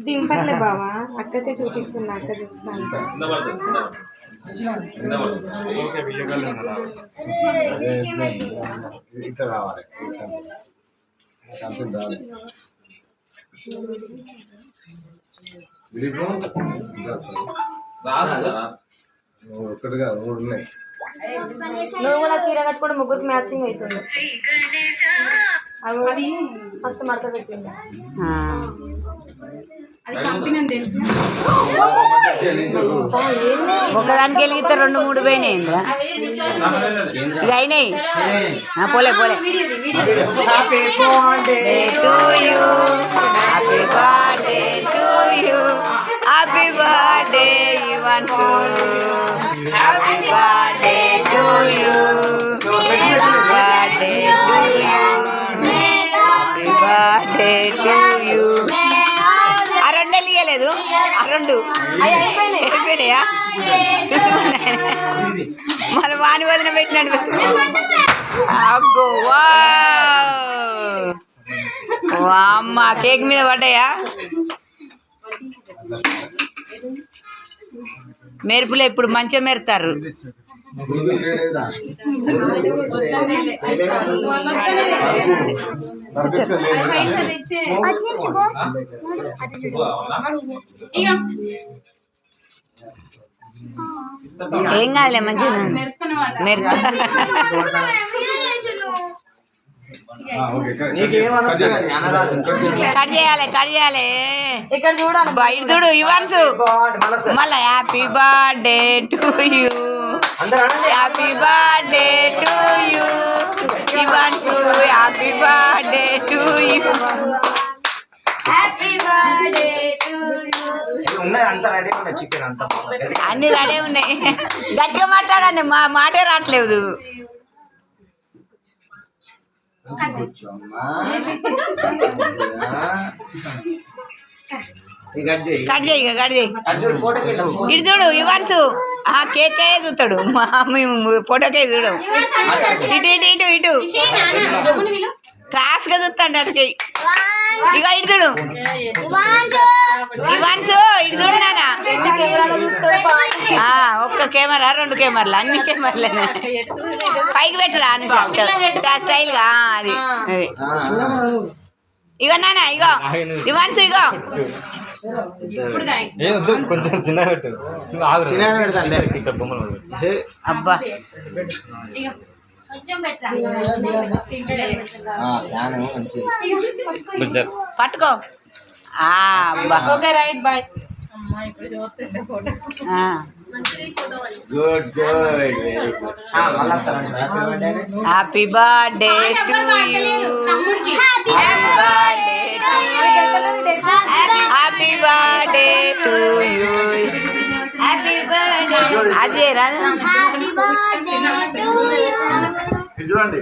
దింపట్లే బావా, అక్కతే చూపిస్తున్నా, అక్క చూపిస్తాను. ఒక్కటిగా మూడు ఉన్నాయి. నువ్వు కూడా చీర కట్టుకోవడం ముగ్గురికి మ్యాచింగ్ అవుతుంది. అది ఫస్ట్ మడత పెట్టింది. ఒకదానికి వెలిగితే 2-3 పోయినాయి. ఇక అయినాయి. పోలే పోలే. Happy birthday to you, happy birthday to you, happy birthday Ivansh, happy birthday to you, birthday to you, happy birthday to you. ఆ 2 వెళ్ళలేదు, ఆ 2 అయిపోయినాయా? చూసుకున్నాయి మళ్ళీ వాని వదిన పెట్టినట్టు. అగ్గో అమ్మ కేక్ మీద పడ్డాయా మెరుపులే? ఇప్పుడు మంచిగా మెరుతారు. ఏం కాదులే, మంచిగా మెరుతా. కట్ చేయాలి, కట్ చేయాలి. ఇక్కడ చూడాలి, ఇటు చూడు ఇవాన్సు. మళ్ళా happy birthday to you, happy birthday to you Ivansh, happy birthday to you. అన్ని రెడీ ఉన్నాయి. గట్టిగా మాట్లాడండి, మా మాటే రావట్లేదు. కట్ చేయి, కట్ చేయి. ఇటు చూడు ఇవాన్సు, కేకే చూస్తాడు, మేము ఫోటోకే చూడు. ఇటు ఇటు ఇటు ఇటు క్రాస్ గా చూస్తాడు అటుకి. ఇక ఇటు చూడు ఇవాన్సు, ఇటు చూడు నాన్న. ఒక్క కెమెరా, 2 కెమెరాలు, అన్ని కెమెరాలే. పైకి పెట్టరా స్టైల్ గా. అది ఇగో నాన్న, ఇగో ఇవాన్సు, ఇగో కొంచెం చిన్న అబ్బా పట్టుకో. Happy birthday to you, happy birthday to you. అదే రాదు చూడండి.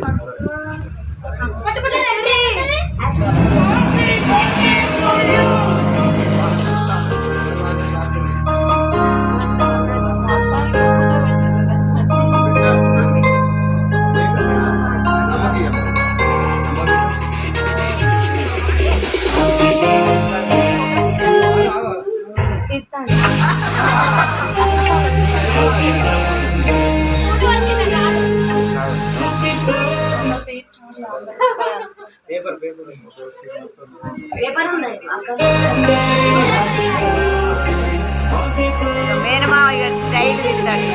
మేనమావ ఇక స్టైల్ తింటాడు.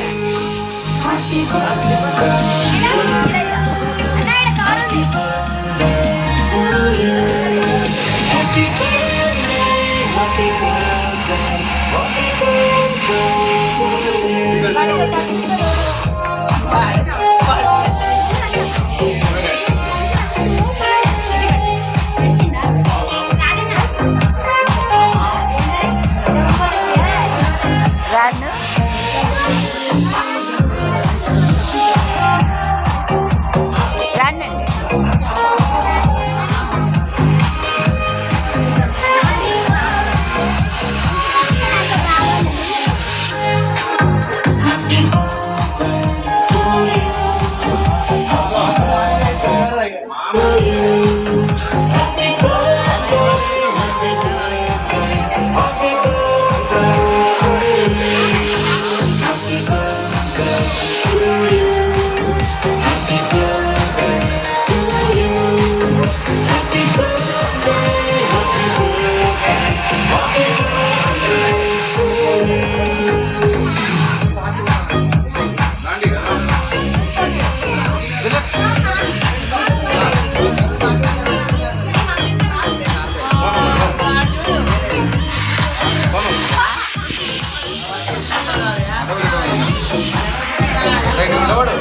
నిలబడు